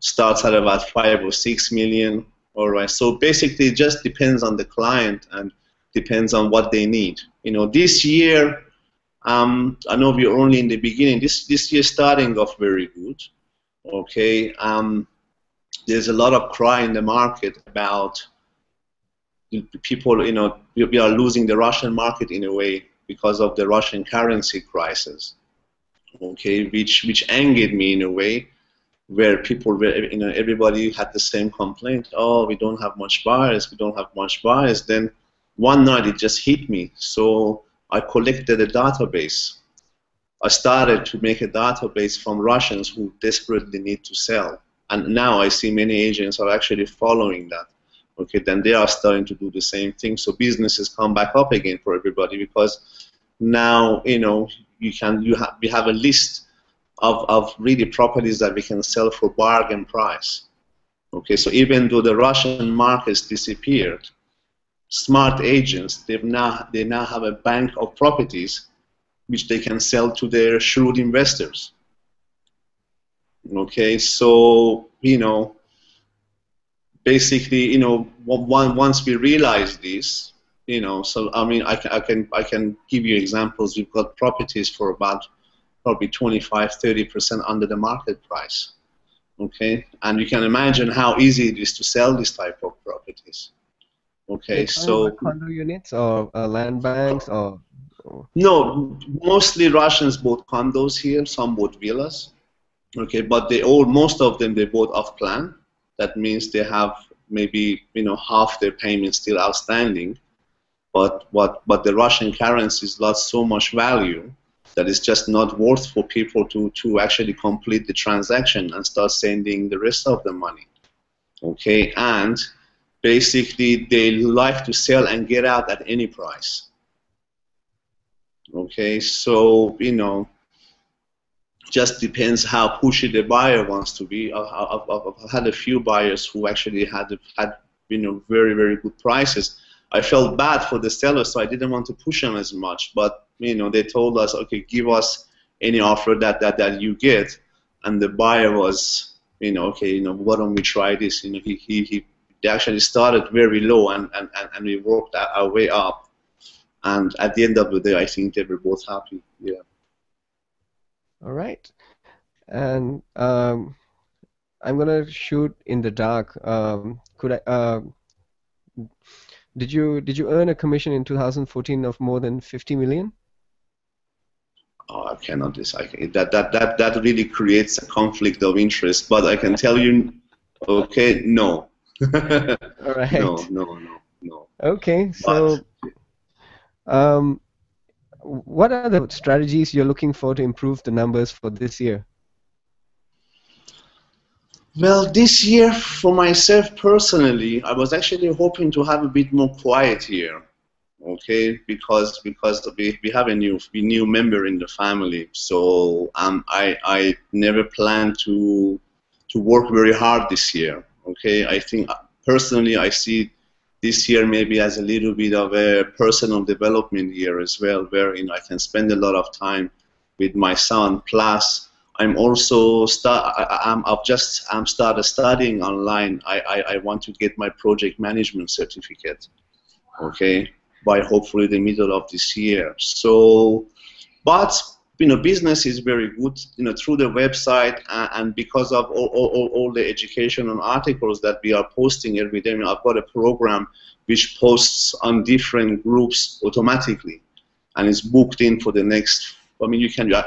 starts at about 5 or 6 million. All right, so basically it just depends on the client and depends on what they need. You know, this year, I know we're only in the beginning. This year starting off very good. Okay, there's a lot of cry in the market about people. You know, we are losing the Russian market in a way because of the Russian currency crisis. Okay, which angered me in a way, where people were, everybody had the same complaint. Oh, we don't have much buyers. We don't have much buyers. Then one night it just hit me. So I collected a database. I started to make a database from Russians who desperately need to sell. And now I see many agents are actually following that. Okay, then they are starting to do the same thing. So businesses come back up again for everybody because now, we have a list of really properties that we can sell for bargain price. Okay, so even though the Russian markets disappeared, smart agents, they now have a bank of properties which they can sell to their shrewd investors. Okay, so basically, once we realize this, so I mean, I can give you examples. We've got properties for about probably 25–30% under the market price. Okay, and you can imagine how easy it is to sell this type of properties. Okay, so condo units or land banks or no, mostly Russians bought condos here. Some bought villas. Okay, but most of them they bought off plan. That means they have maybe half their payment still outstanding. But the Russian currencies lost so much value that it's just not worth for people to actually complete the transaction and start sending the rest of the money. Okay, and basically they like to sell and get out at any price. Okay, so just depends how pushy the buyer wants to be. I've had a few buyers who actually had very, very good prices. I felt bad for the sellers, so I didn't want to push them as much. But they told us, okay, give us any offer that you get, and the buyer was, okay, why don't we try this? He actually started very low, and we worked our way up. And at the end of the day, I think they were both happy. Yeah. All right. And I'm gonna shoot in the dark. Did you earn a commission in 2014 of more than 50 million? Oh, I cannot decide. That really creates a conflict of interest. But I can tell you, okay, no. All right. No. Okay, so what are the strategies you're looking for to improve the numbers for this year? Well, this year, for myself personally, I was actually hoping to have a bit more quiet here. okay, because we have a new member in the family. So I never plan to work very hard this year. Okay, I think personally I see this year maybe as a little bit of a personal development year as well, where I can spend a lot of time with my son. Plus, I'm also I'm started studying online. I want to get my project management certificate. Okay, by hopefully the middle of this year. So, but business is very good, through the website, and because of all the educational articles that we are posting every day. I've got a program which posts on different groups automatically, and it's booked in for the next. I mean,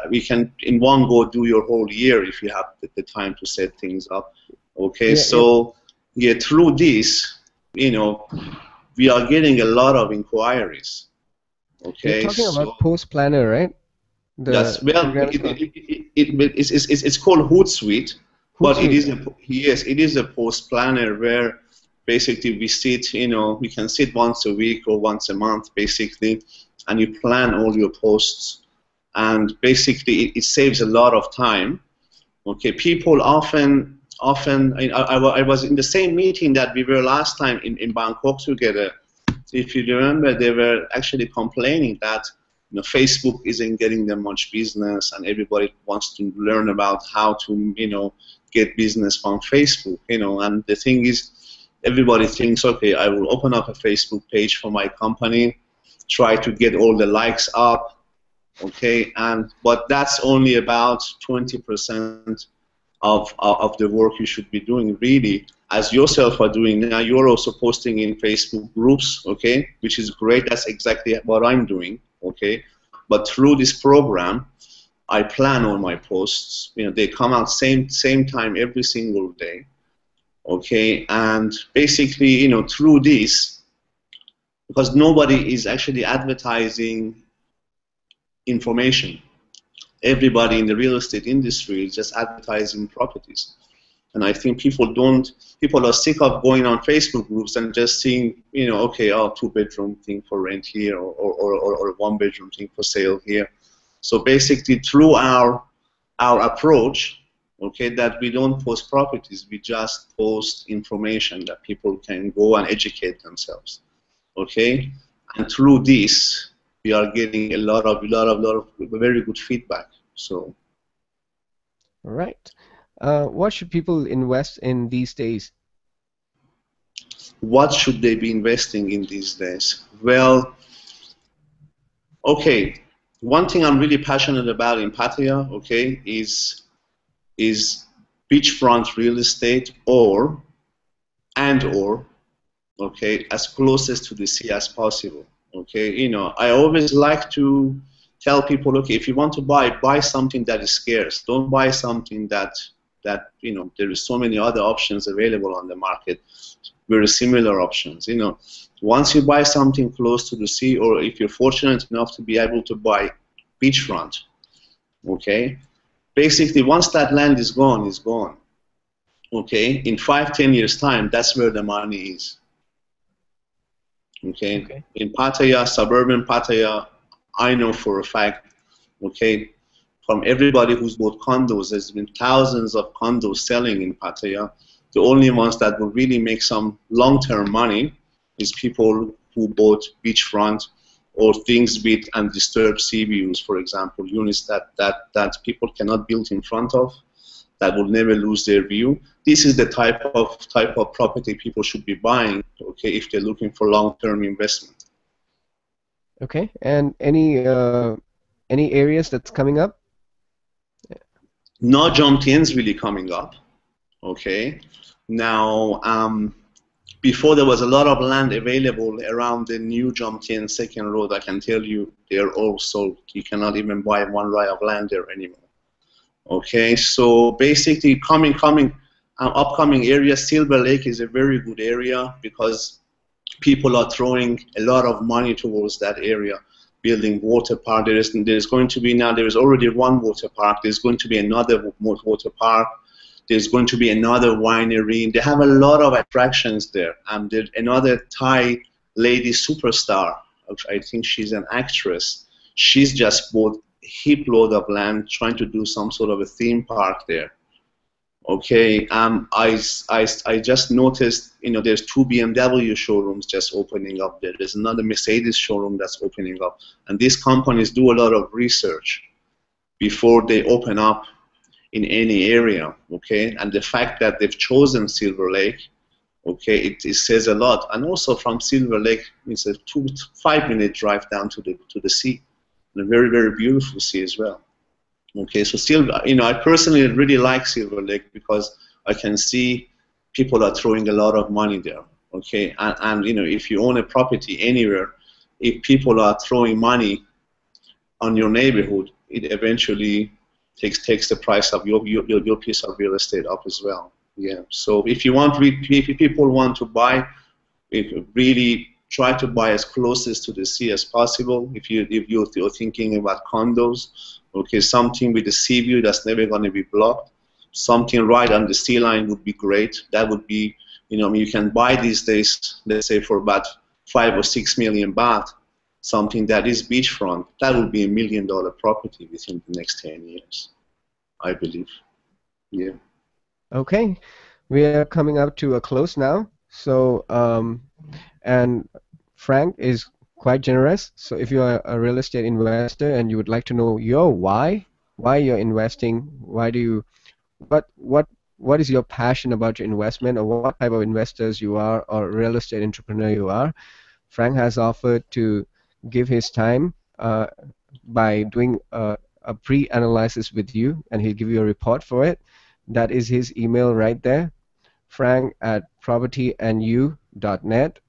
we can in one go do your whole year if you have the time to set things up. Okay, Yeah, yeah. so yeah, through this, we are getting a lot of inquiries. You're Okay, talking so about Post Planner, right? that's The well, program is called it's called Hootsuite, but it Hootsuite. is yes, it is a post planner where basically we sit, we can sit once a week or once a month, basically, and you plan all your posts, and basically it saves a lot of time. Okay, people often I was in the same meeting that we were last time in Bangkok together. If you remember, they were actually complaining that Facebook isn't getting them much business, and everybody wants to learn about how to get business from Facebook. And the thing is, everybody thinks, okay, I will open up a Facebook page for my company, try to get all the likes up, okay, but that's only about 20% of the work you should be doing, really, as yourself are doing now. You're also posting in Facebook groups, okay, which is great. That's exactly what I'm doing, okay. But through this program, I plan all my posts. They come out same time every single day, okay. And basically, through this, because nobody is actually advertising information. Everybody in the real estate industry is just advertising properties. And I think people are sick of going on Facebook groups and just seeing, okay, two-bedroom thing for rent here, or a one-bedroom thing for sale here. So basically, through our approach, okay, that we don't post properties, we just post information that people can go and educate themselves, okay. And through this, we are getting a lot of very good feedback. So, All right. What should people invest in these days? what should they be investing in these days? Well, okay. One thing I'm really passionate about in Pattaya, okay, is beachfront real estate, or okay, as closest to the sea as possible. Okay, I always like to tell people, okay, if you want to buy something that is scarce. Don't buy something that there is so many other options available on the market, very similar options. Once you buy something close to the sea, or if you're fortunate enough to be able to buy beachfront, okay, basically once that land is gone, it's gone. Okay, in 5-10 years time, that's where the money is. Okay, Okay. in Pattaya, suburban Pattaya, I know for a fact, okay, from everybody who's bought condos, there's been thousands of condos selling in Pattaya. The only ones that will really make some long-term money is people who bought beachfront or things with undisturbed sea views, for example, units that people cannot build in front of, that will never lose their view. This is the type of property people should be buying, okay, if they're looking for long-term investment. Okay. And any areas that's coming up? No Jomtien really coming up, okay. Now, before there was a lot of land available around the new Jomtien second road. I can tell you they're all sold. You cannot even buy one right of land there anymore. Okay, so basically upcoming area, Silver Lake is a very good area because people are throwing a lot of money towards that area, building water park. There's going to be now, there is already one water park. There's going to be another water park. There's going to be another winery. They have a lot of attractions there. There's another Thai lady superstar, I think she's an actress. She's just bought a heap load of land, trying to do some sort of a theme park there. Okay, I just noticed, there's two BMW showrooms just opening up there. There's another Mercedes showroom that's opening up. And these companies do a lot of research before they open up in any area, okay? And the fact that they've chosen Silver Lake, okay, it says a lot. And also from Silver Lake, it's a 5-minute drive down to the sea. And a very, very beautiful sea as well. Okay, so I personally really like Silver Lake because I can see people are throwing a lot of money there. Okay, and if you own a property anywhere, if people are throwing money on your neighborhood, it eventually takes the price of your piece of real estate up as well. Yeah. So if people want to buy, really try to buy as closest to the sea as possible. If you're thinking about condos, okay, something with a sea view that's never going to be blocked, something right on the sea line would be great. That would be, you can buy these days, let's say for about 5 or 6 million baht, something that is beachfront. That would be $1 million property within the next 10 years, I believe. Yeah. Okay, we are coming up to a close now. So, and Frank is quite generous. So if you are a real estate investor and you would like to know your why you're investing, what is your passion about your investment, or what type of investors you are, or real estate entrepreneur you are, Frank has offered to give his time by doing a pre-analysis with you, and he'll give you a report for it. That is his email right there, frank@propertyandyou.net.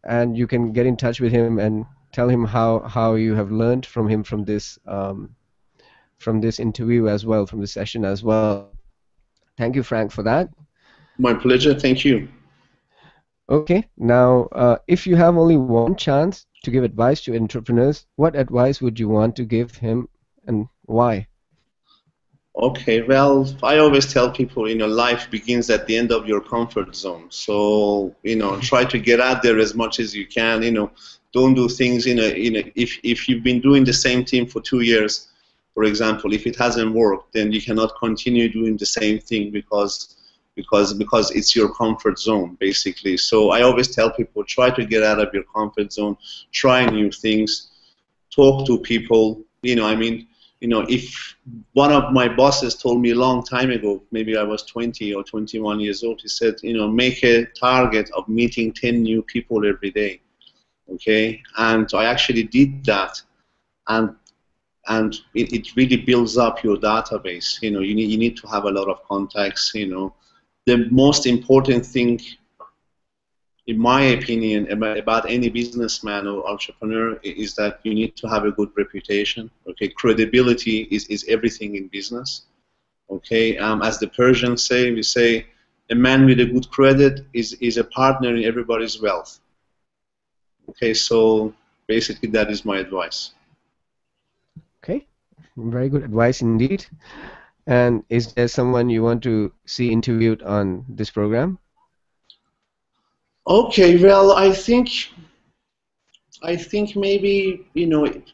And you can get in touch with him and tell him how you have learned from him from this interview as well, from this session as well. Thank you, Frank, for that. My pleasure. Thank you. Okay, now if you have only one chance to give advice to entrepreneurs, what advice would you want to give him, and why? Okay, well, I always tell people, life begins at the end of your comfort zone. So, try to get out there as much as you can. Don't do things, if you've been doing the same thing for 2 years, for example, if it hasn't worked, then you cannot continue doing the same thing because it's your comfort zone, basically. So I always tell people, try to get out of your comfort zone, try new things, talk to people, if one of my bosses told me a long time ago, maybe I was 20 or 21 years old, he said, make a target of meeting 10 new people every day, okay? And I actually did that, and it really builds up your database. You need to have a lot of contacts. The most important thing, in my opinion, about any businessman or entrepreneur is that you need to have a good reputation. Okay, credibility is everything in business. Okay, as the Persians say, we say a man with a good credit is a partner in everybody's wealth. Okay, so basically that is my advice. Okay, very good advice indeed. And is there someone you want to see interviewed on this program? Okay, well, I think maybe it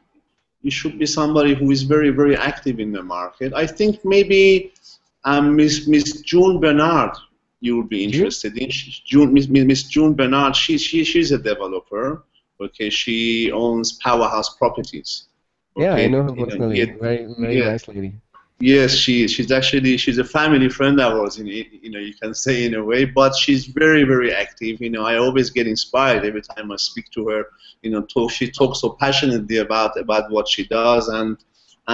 should be somebody who is very, very active in the market. I think maybe Miss June Bernard, you would be interested in. Miss June Bernard, she's a developer. Okay, she owns Powerhouse Properties. Okay? Yeah, I know her personally. Very nice lady. Yes, she's a family friend of ours, you can say, in a way, but she's very, very active. I always get inspired every time I speak to her. She talks so passionately about what she does, and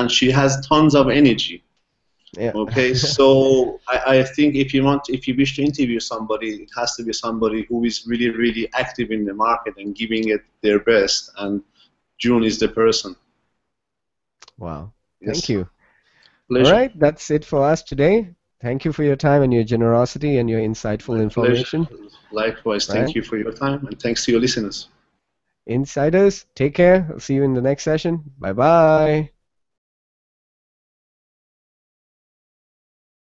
she has tons of energy. Yeah. Okay, so I think if you wish to interview somebody, it has to be somebody who is really, really active in the market and giving it their best, and June is the person. Wow. Yes. Thank you. Pleasure. All right, that's it for us today. Thank you for your time and your generosity and your insightful information. Likewise, thank you for your time, and thanks to your listeners. Insiders, take care. I'll see you in the next session. Bye-bye.